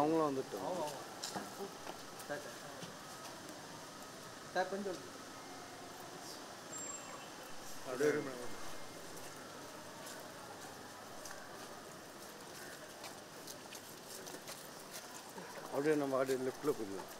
அவங்களும் வந்துட்டோம். அப்படியே நம்ம அப்படியே லெஃப்டில் போயிடலாம்.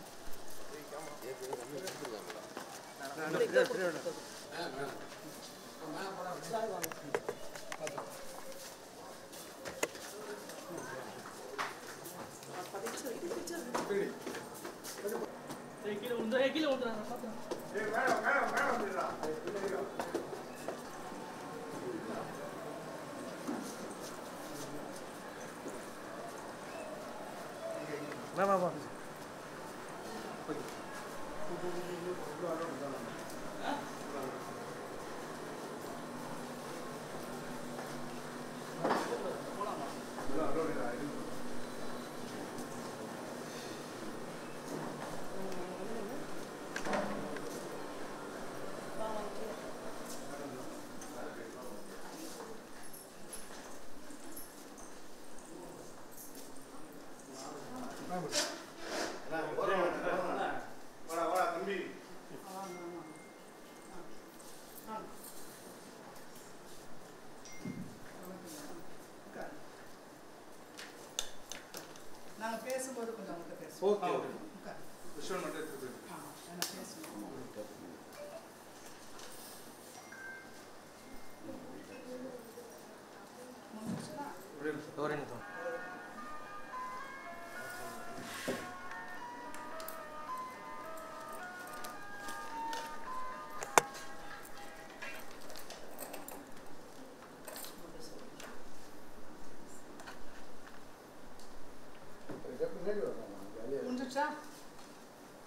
பேசும்போது கொஞ்சம் பேசுவோம்.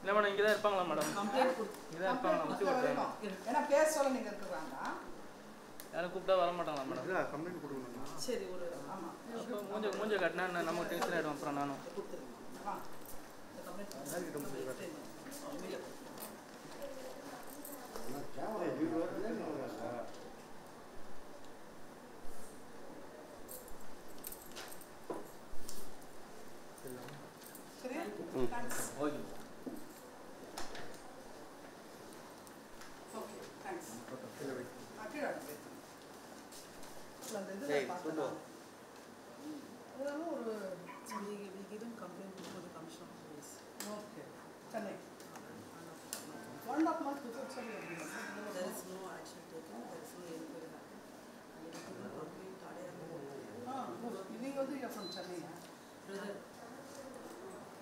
இல்லை மேடம், இங்கே தான் இருப்பாங்களா மேடம்? இங்கே தான் இருப்பாங்களா? முடிச்சு கொடுத்துருங்க. ஏன்னா பேச சொல்ல நீங்கள் இருக்கிறாங்க. யாரும் கூப்பிட்டா வர மாட்டாங்களா மேடம்? இல்லை, கம்ப்ளைண்ட் கொடுக்கணும். சரி, ஒரு ஆமாம், அப்போ மூஞ்ச கட்டினா நமக்கு டென்ஷன் ஆகிடும். அப்புறம் நானும்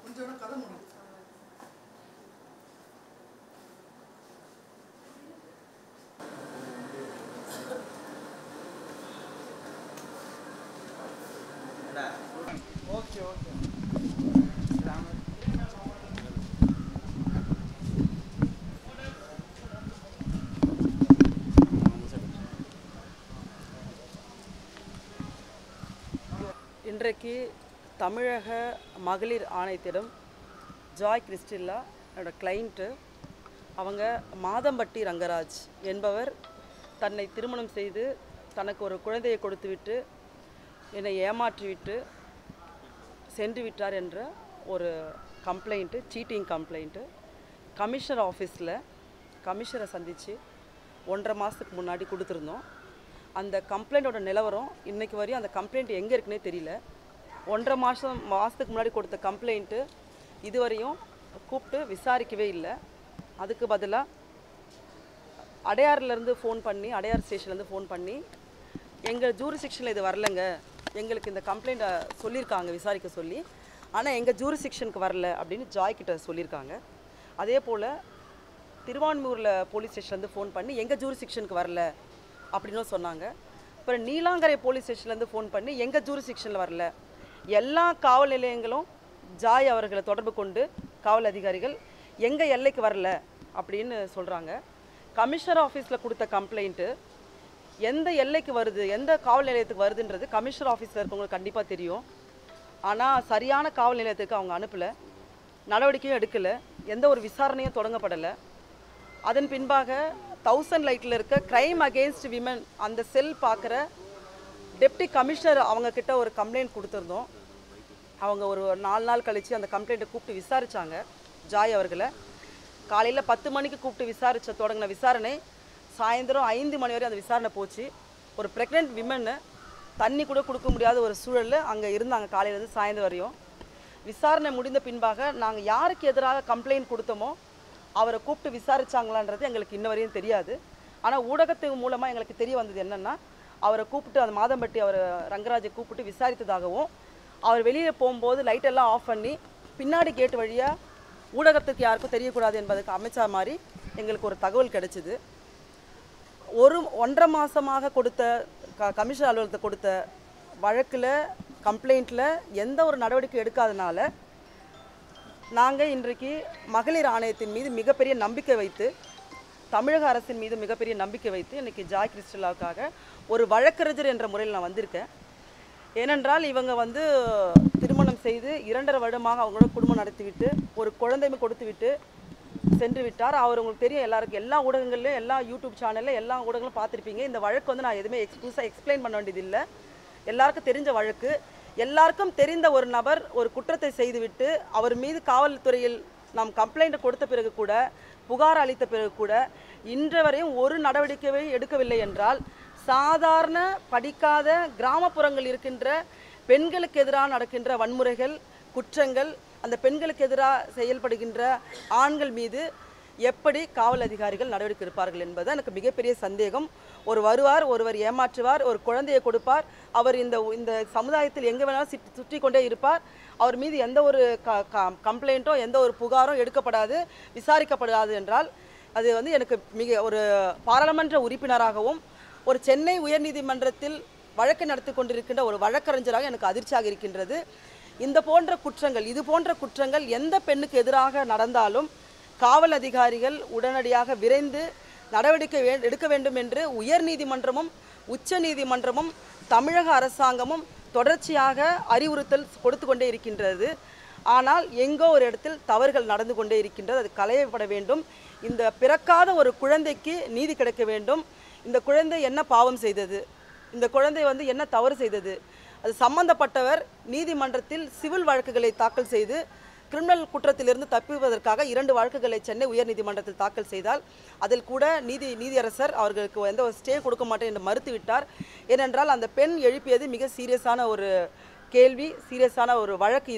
கொஞ்சம் கதை முடியும். Okay okay. இன்றைக்கு தமிழக மகளிர் ஆணையத்திடம் ஜாய் கிறிஸ்டில்லா என்னோட கிளைண்ட்டு, அவங்க மாதம்பட்டி ரங்கராஜ் என்பவர் தன்னை திருமணம் செய்து தனக்கு ஒரு குழந்தையை கொடுத்துவிட்டு என்னை ஏமாற்றிவிட்டு சென்று விட்டார் என்ற ஒரு கம்ப்ளைண்ட்டு, சீட்டிங் கம்ப்ளைண்ட்டு கமிஷனர் ஆஃபீஸில் கமிஷனரை சந்தித்து 1.5 மாதத்துக்கு முன்னாடி கொடுத்துருந்தோம். அந்த கம்ப்ளைண்ட்டோட நிலவரம் இன்றைக்கு வரையும் அந்த கம்ப்ளைண்ட் எங்கே இருக்குன்னே தெரியல. 1.5 மாதத்துக்கு முன்னாடி கொடுத்த கம்ப்ளைண்ட்டு இதுவரையும் கூப்பிட்டு விசாரிக்கவே இல்லை. அதுக்கு பதிலாக அடையாறுலேருந்து ஃபோன் பண்ணி, அடையாறு ஸ்டேஷன்லேருந்து ஃபோன் பண்ணி, எங்கள் ஜூரிஸ்டிக்ஷனில் இது வரலைங்க, எங்களுக்கு இந்த கம்ப்ளைண்ட்டை சொல்லியிருக்காங்க விசாரிக்க சொல்லி, ஆனால் எங்கள் ஜூரிஸ்டிக்ஷனுக்கு வரல அப்படின்னு ஜாய்கிட்ட சொல்லியிருக்காங்க. அதே போல் திருவான்மூரில் போலீஸ் ஸ்டேஷன்லேருந்து ஃபோன் பண்ணி எங்கள் ஜூரிஸ்டிக்ஷனுக்கு வரல அப்படின்னு சொன்னாங்க. அப்புறம் நீலாங்கரை போலீஸ் ஸ்டேஷன்லேருந்து ஃபோன் பண்ணி எங்கள் ஜூரிஸ்டிக்ஷனில் வரல. எல்லா காவல் நிலையங்களும் ஜாய் அவர்களை தொடர்பு கொண்டு காவல் அதிகாரிகள் எங்கள் எல்லைக்கு வரல அப்படின்னு சொல்கிறாங்க. கமிஷனர் ஆஃபீஸில் கொடுத்த கம்ப்ளைண்ட்டு எந்த எல்லைக்கு வருது, எந்த காவல் நிலையத்துக்கு வருதுன்றது கமிஷனர் ஆஃபீஸில் இருக்கவங்களுக்கு கண்டிப்பாக தெரியும். ஆனால் சரியான காவல் நிலையத்துக்கு அவங்க அனுப்பலை, நடவடிக்கையும் எடுக்கலை, எந்த ஒரு விசாரணையும் தொடங்கப்படலை. அதன் பின்பாக 1000 லைட்டில் இருக்க க்ரைம் அகெயின்ஸ்ட் விமன் அந்த செல் பார்க்குற டெப்டி கமிஷனர் அவங்கக்கிட்ட ஒரு கம்ப்ளைண்ட் கொடுத்துருந்தோம். அவங்க ஒரு 4 நாள் கழித்து அந்த கம்ப்ளைண்ட்டை கூப்பிட்டு விசாரித்தாங்க ஜாய் அவர்களை. காலையில் 10 மணிக்கு கூப்பிட்டு தொடங்கின விசாரணை சாயந்தரம் 5 மணி வரை அந்த விசாரணை போச்சு. ஒரு ப்ரெக்னென்ட் விமன்னு தண்ணி கூட கொடுக்க முடியாத ஒரு சூழலில் அங்கே இருந்தாங்க காலையிலேருந்து சாயந்தரம் வரையும். விசாரணை முடிந்த பின்பாக நாங்கள் யாருக்கு எதிராக கம்ப்ளைண்ட் கொடுத்தோமோ அவரை கூப்பிட்டு விசாரித்தாங்களான்றது எங்களுக்கு இன்ன வரையும் தெரியாது. ஆனால் ஊடகத்து மூலமாக எங்களுக்கு தெரிய வந்தது என்னென்னா, அவரை கூப்பிட்டு அந்த மாதம்பட்டி அவர் ரங்கராஜை கூப்பிட்டு விசாரித்ததாகவும், அவர் வெளியில் போகும்போது லைட்டெல்லாம் ஆஃப் பண்ணி பின்னாடி கேட்டு வழியாக ஊடகத்துக்கு யாருக்கும் தெரியக்கூடாது என்பதுக்கு அமைச்சா மாதிரி எங்களுக்கு ஒரு தகவல் கிடைச்சிது. 1.5 மாதமாக கொடுத்த கமிஷன் அலுவலகத்தை கொடுத்த வழக்கில் கம்ப்ளைண்ட்டில் எந்த ஒரு நடவடிக்கை எடுக்காதனால நாங்கள் இன்றைக்கு மகளிர் ஆணையத்தின் மீது மிகப்பெரிய நம்பிக்கை வைத்து, தமிழக அரசின் மீது மிகப்பெரிய நம்பிக்கை வைத்து இன்றைக்கி ஜாய் கிறிஸ்டலாவுக்காக ஒரு வழக்கறிஞர் என்ற முறையில் நான் வந்திருக்கேன். ஏனென்றால் இவங்க வந்து திருமணம் செய்து 2.5 வருடமாக அவங்களோட குடும்பம் நடத்திவிட்டு ஒரு குழந்தைமை கொடுத்துவிட்டு சென்று விட்டார். அவர் உங்களுக்கு தெரியும், எல்லாருக்கும் எல்லா ஊடகங்கள்லையும் எல்லா யூடியூப் சேனலில் எல்லா ஊடகங்களும் பார்த்துருப்பீங்க. இந்த வழக்கு வந்து நான் எதுவுமே புதுசாக எக்ஸ்பிளைன் பண்ண வேண்டியதில்லை. எல்லாருக்கும் தெரிஞ்ச வழக்கு. எல்லாருக்கும் தெரிந்த ஒரு நபர் ஒரு குற்றத்தை செய்துவிட்டு அவர் மீது காவல்துறையில் நாம் கம்ப்ளைண்ட் கொடுத்த பிறகு கூட, புகார் அளித்த பிறகு கூட இன்று வரையும் ஒரு நடவடிக்கையை எடுக்கவில்லை என்றால், சாதாரண படிக்காத கிராமப்புறங்கள் இருக்கின்ற பெண்களுக்கு எதிராக நடக்கின்ற வன்முறைகள், குற்றங்கள், அந்த பெண்களுக்கு எதிராக செயல்படுகின்ற ஆண்கள் மீது எப்படி காவல் அதிகாரிகள் நடவடிக்கை எடுப்பார்கள் என்பது எனக்கு மிகப்பெரிய சந்தேகம். ஒருவர் ஏமாற்றுவார், ஒரு குழந்தையை கொடுப்பார், அவர் இந்த சமுதாயத்தில் எங்கே வேணாலும் சுற்றி கொண்டே இருப்பார். அவர் மீது எந்த ஒரு கம்ப்ளைண்ட்டோ எந்த ஒரு புகாரோ எடுக்கப்படாது, விசாரிக்கப்படாது என்றால் அது வந்து எனக்கு ஒரு பாராளுமன்ற உறுப்பினராகவும் ஒரு சென்னை உயர்நீதிமன்றத்தில் வழக்கு நடத்தி கொண்டிருக்கின்ற ஒரு வழக்கறிஞராக எனக்கு அதிர்ச்சியாக இருக்கின்றது. இது போன்ற குற்றங்கள் எந்த பெண்ணுக்கு எதிராக நடந்தாலும் காவல் அதிகாரிகள் உடனடியாக விரைந்து நடவடிக்கை எடுக்க வேண்டும் என்று உயர்நீதிமன்றமும் உச்ச நீதிமன்றமும் தமிழக அரசாங்கமும் தொடர்ச்சியாக அறிவுறுத்தல் கொடுத்து கொண்டே இருக்கின்றது. ஆனால் எங்கோ ஒரு இடத்தில் தவறுகள் நடந்து கொண்டே இருக்கின்றது. அது களையப்பட வேண்டும். இந்த பிறக்காத ஒரு குழந்தைக்கு நீதி கிடைக்க வேண்டும். இந்த குழந்தை என்ன பாவம் செய்தது, இந்த குழந்தை வந்து என்ன தவறு செய்தது, அது சம்பந்தப்பட்டவர் நீதிமன்றத்தில் சிவில் வழக்குகளை தாக்கல் செய்து கிரிமினல் குற்றத்திலிருந்து தப்பிப்பதற்காக 2 வழக்குகளை சென்னை உயர்நீதிமன்றத்தில் தாக்கல் செய்தால் அதில் கூட நீதியரசர் அவர்களுக்கு எந்த ஒரு ஸ்டே கொடுக்க மாட்டேன் என்று மறுத்துவிட்டார். ஏனென்றால் அந்த பெண் எழுப்பியது மிக சீரியஸான ஒரு கேள்வி, சீரியஸான ஒரு வழக்கு.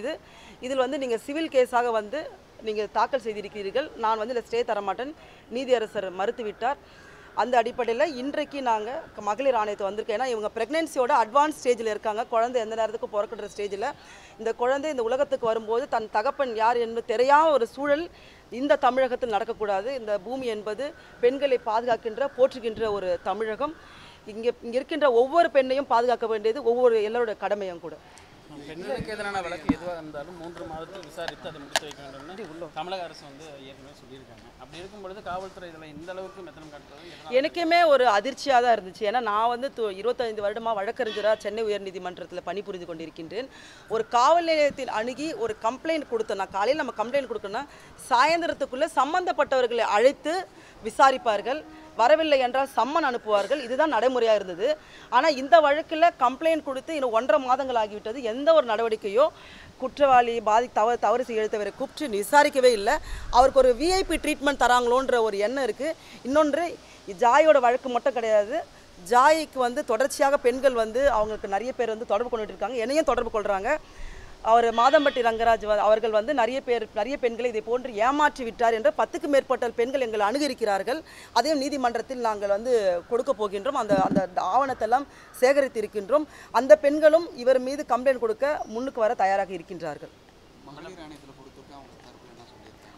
இதில் வந்து நீங்கள் சிவில் கேஸாக வந்து நீங்கள் தாக்கல் செய்திருக்கிறீர்கள், நான் வந்து இதில் ஸ்டே தரமாட்டேன், நீதியரசர் மறுத்துவிட்டார். அந்த அடிப்படையில் இன்றைக்கு நாங்கள் மகளிர் ஆணையத்தை வந்திருக்கோம். ஏன்னா இவங்க ப்ரெக்னென்சியோட அட்வான்ஸ் ஸ்டேஜில் இருக்காங்க. குழந்தை எந்த நேரத்துக்கு பிறக்கின்ற ஸ்டேஜில் இந்த குழந்தை இந்த உலகத்துக்கு வரும்போது தன் தகப்பன் யார் என்பது தெரியாத ஒரு சூழல் இந்த தமிழகத்தில் நடக்கக்கூடாது. இந்த பூமி என்பது பெண்களை பாதுகாக்கின்ற போற்றுகின்ற ஒரு தமிழகம். இங்கே இருக்கின்ற ஒவ்வொரு பெண்ணையும் பாதுகாக்க வேண்டியது எல்லாரோட கடமையும் கூட. பெண்களுக்கு எதிரான வழக்கு எதுவாக இருந்தாலும் 3 மாதத்தில் விசாரித்து அதை முடித்து வைக்க வேண்டும்னு தமிழக அரசு வந்து ஏற்கனவே சொல்லியிருக்காங்க. அப்படி இருக்கும் பொழுது காவல்துறை இதில் இந்த அளவுக்கு மெத்தனம் காட்டுறது எனக்குமே ஒரு அதிர்ச்சியாக தான் இருந்துச்சு. ஏன்னா நான் வந்து 25 வருடமாக வழக்கறிஞராக சென்னை உயர்நீதிமன்றத்தில் பணிபுரிந்து கொண்டிருக்கின்றேன். ஒரு காவல் நிலையத்தில் அணுகி ஒரு கம்ப்ளைண்ட் கொடுத்தோம், நான் காலையில் நம்ம கம்ப்ளைண்ட் கொடுக்கணும்னா சாயந்தரத்துக்குள்ளே சம்பந்தப்பட்டவர்களை அழைத்து விசாரிப்பார்கள், வரவில்லை என்றால் சம்மன் அனுப்புவார்கள். இதுதான் நடைமுறையாக இருந்தது. ஆனால் இந்த வழக்கில் கம்ப்ளைண்ட் கொடுத்து இன்னும் 1.5 மாதங்கள் ஆகிவிட்டது. எந்த ஒரு நடவடிக்கையோ குற்றவாளி தவறு செய்ய எடுத்தவரை கூப்பிட்டு விசாரிக்கவே இல்லை. அவருக்கு ஒரு விஐபி ட்ரீட்மெண்ட் தராங்களோன்ற ஒரு எண்ணம் இருக்குது. இன்னொன்று, ஜாயோட வழக்கு மட்டும் கிடையாது, ஜாய்க்கு வந்து தொடர்ச்சியாக பெண்கள் வந்து அவங்களுக்கு நிறைய பேர் வந்து தொடர்பு கொண்டுட்டு இருக்காங்க, என்னையும் தொடர்பு கொள்கிறாங்க. அவர் மாதம்பட்டி ரங்கராஜ் அவர்கள் வந்து நிறைய பெண்களை இதை போன்று ஏமாற்றி விட்டார் என்ற 10க்கும் மேற்பட்ட பெண்கள் எங்களை அணுகியிருக்கிறார்கள். அதையும் நீதிமன்றத்தில் நாங்கள் வந்து கொடுக்க போகின்றோம். அந்த ஆவணத்தெல்லாம் சேகரித்து இருக்கின்றோம். அந்த பெண்களும் இவர் மீது கம்ப்ளைண்ட் கொடுக்க முன்னுக்கு வர தயாராக இருக்கின்றார்கள்.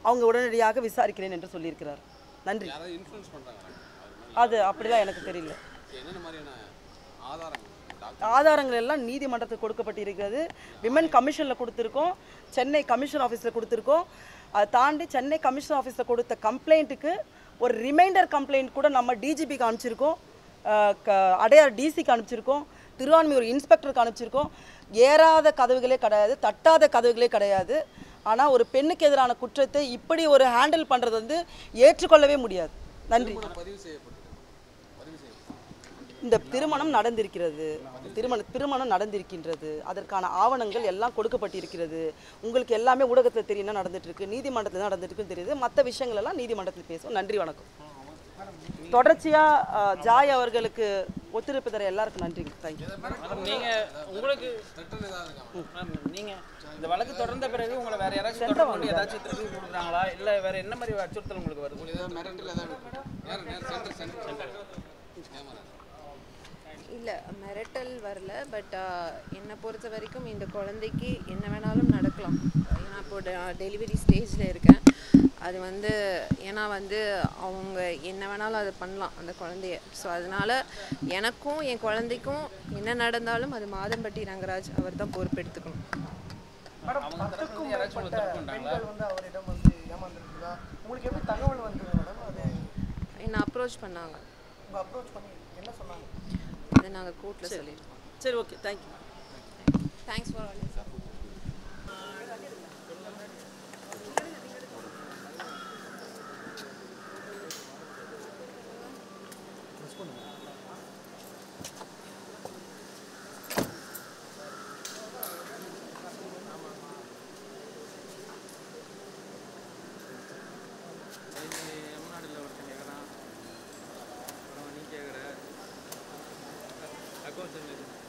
அவங்க உடனடியாக விசாரிக்கிறேன் என்று சொல்லியிருக்கிறார். நன்றி. அது அப்படிலாம் எனக்கு தெரியல. ஆதாரங்கள் எல்லாம் நீதிமன்றத்துக்கு கொடுக்கப்பட்டிருக்கிறது. விமன் கமிஷனில் கொடுத்துருக்கோம், சென்னை கமிஷன் ஆஃபீஸில் கொடுத்துருக்கோம். அதை தாண்டி சென்னை கமிஷன் ஆஃபீஸில் கொடுத்த கம்ப்ளைண்ட்டுக்கு ஒரு ரிமைண்டர் கம்ப்ளைண்ட் கூட நம்ம டிஜிபிக்கு அனுப்பிச்சிருக்கோம், அடையார் டிசிக்கு அனுப்பிச்சிருக்கோம், திருவான்மியூர் இன்ஸ்பெக்டருக்கு அனுப்பிச்சிருக்கோம். ஏறாத கதவுகளே கிடையாது, தட்டாத கதவுகளே கிடையாது. ஆனால் ஒரு பெண்ணுக்கு எதிரான குற்றத்தை இப்படி ஒரு ஹேண்டில் பண்ணுறது வந்து ஏற்றுக்கொள்ளவே முடியாது. நன்றி. இந்த திருமணம் நடந்திருக்கிறது, திருமணம் நடந்திருக்கின்றது, அதற்கான ஆவணங்கள் எல்லாம் கொடுக்கப்பட்டிருக்கிறது. உங்களுக்கு எல்லாமே ஊடகத்தில் தெரியும் என்ன நடந்துட்டு இருக்கு, நீதிமன்றத்தில் நடந்துட்டு இருக்குன்னு தெரியுது. மற்ற விஷயங்கள் எல்லாம் நீதிமன்றத்தில் பேசுவோம். நன்றி, வணக்கம். தொடர்ச்சியாக ஜாய் அவர்களுக்கு ஒத்துழைப்பு தர எல்லாருக்கும் நன்றிங்க. தேங்க்யூ. நீங்கள் உங்களுக்கு நீங்கள் இந்த வழக்கு தொடர்ந்த பிறகு உங்களை வேற யாராச்சும் தொடர்பு கொண்டு ஏதாச்சும் திருப்பி கொடுக்குறாங்களா, இல்லை வேற என்ன மாதிரி அச்சுறுத்தல் உங்களுக்கு வருது? இல்லை, மிரட்டல் வரல. பட் என்னை பொறுத்த வரைக்கும் இந்த குழந்தைக்கு என்ன வேணாலும் நடக்கலாம். ஏன்னா இப்போது டெலிவரி ஸ்டேஜில் இருக்கேன். அது வந்து ஏன்னா வந்து அவங்க என்ன வேணாலும் அதை பண்ணலாம் அந்த குழந்தைய. ஸோ அதனால் எனக்கும் என் குழந்தைக்கும் என்ன நடந்தாலும் அது மாதம்பட்டி ரங்கராஜ் அவர் தான் பொறுப்பெடுத்துக்கணும். என்னை அப்ரோச் பண்ணாங்க. அதை நாங்கள் கோர்ட்டில் சொல்லியிருக்கோம். சரி, okay, thank you. Thanks for all. Account